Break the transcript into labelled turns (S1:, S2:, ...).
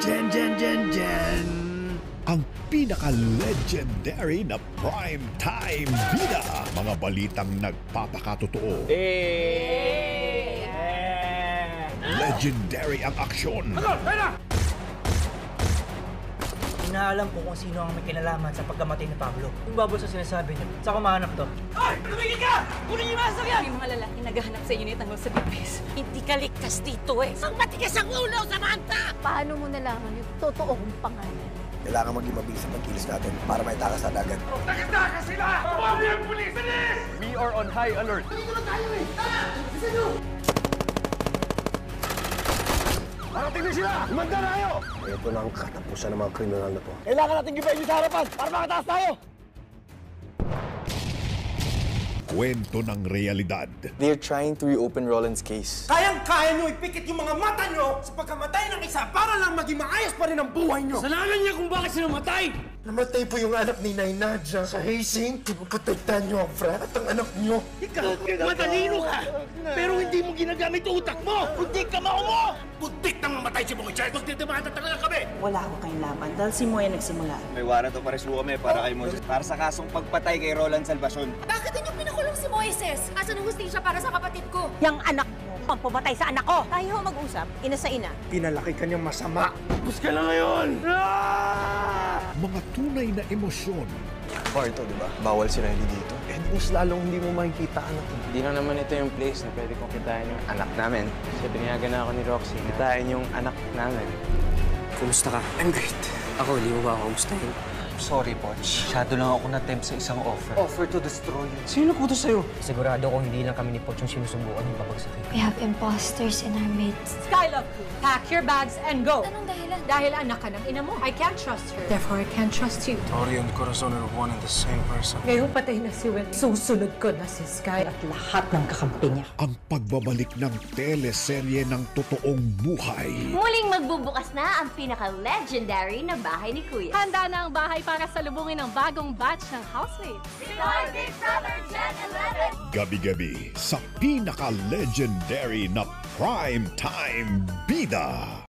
S1: Jen.
S2: Ang pinaka-legendary na prime time bida. Mga balitang nagpapakatotoo. Legendary ang aksyon.
S3: Inaalam ko kung sino ang may kinalaman sa pagkamatay ni Pablo. Yung babo sa sinasabi niyo, saan ko mahanap to? Ay! Tumigil ka! Kunin niyo yung masakyan!
S4: May mga lalaki naghahanap sa inyo nitang sa bibis. Hindi ka ligtas dito eh.
S5: Ang matigas ang ulo, Samantha!
S4: Paano mo nalaman yung totoong pangalan?
S6: Kailangan maging mabilis ang pagkilos natin para may takas sa dagat.
S1: Nakatakas sila! Tumawag ang pulis! Bilis!
S7: We are on high alert.
S1: Dito na tayo eh! Tara! Bisa nyo! Parating na sila! Umanda na kayo!
S6: Ito na ang katapusan ng mga kriminal na to.
S1: Kailangan natin gibayin nyo sa harapan para makataas tayo!
S2: Kwento ng realidad.
S7: They're trying to reopen Roland's case.
S1: Kayang-kaya nyo ipikit yung mga mata nyo sa pagkamatay ng isa para lang maging maayos pa rin ang buhay nyo! Salanan niya kung bakit sila matay!
S6: Namatay po yung anak ni Nay Nadia sa hazing. Protektahan niyo ang Fred at ang anak niyo.
S1: Ikaw, matalino ka! Pero hindi mo ginagamit utak mo! Kunti ka mo! Kuntik nang mamatay si Boy Charles! Magdidemanda talaga kami!
S8: Wala ako kayong laban dahil si Moy nagsimula.
S7: May warrant of arrest kami para kay Moses. Para sa kasong pagpatay kay Roland Salvacion.
S5: Bakit niyo pinakulong si Moises? Asan ang hustisya para sa kapatid ko?
S4: Yang anak mo ang pumatay sa anak ko. Tayo mag-usap, ina sa ina.
S6: Pinalaki ka niyang masama.
S1: Bus ka na ngayon!
S2: Mga tunay na emosyon.
S7: Bar to, di ba? Bawal sila hindi dito.
S6: Eh, mas lalong hindi mo makikita anak mo.
S9: Hindi na naman ito yung place na pwede kong kitain yung anak namin. Kasi binayagan na ako ni Roxy. Kitain yung anak namin.
S3: Kumusta ka? I'm great. Ako, hindi mo ba ako kumustahin?
S7: Sorry, Poch. Masyado lang ako na-tempt sa isang offer.
S3: Offer to destroy you. Sino nagkuto sa'yo? Sigurado ko hindi lang kami ni Poch yung sinusubukan yung babagsakin.
S5: We have imposters in our midst.
S4: Skylove, pack your bags and go.
S5: Anong dahilan?
S4: Dahil anak ka ng ina mo. I can't trust her. Therefore, I can't trust you.
S6: Tori and Corazon are one and the same person.
S4: Ngayong patay na si Will, susunod ko na si Sky at lahat ng kakampi niya.
S2: Ang pagbabalik ng teleserye ng totoong buhay.
S5: Muling magbubukas na ang pinaka-legendary na bahay ni Kuya.
S4: Handa na ang bahay para salubungin ang bagong batch ng housemates.
S5: Pinoy Big Brother Gen 11!
S2: Gabi-gabi sa pinaka-legendary na prime time bida.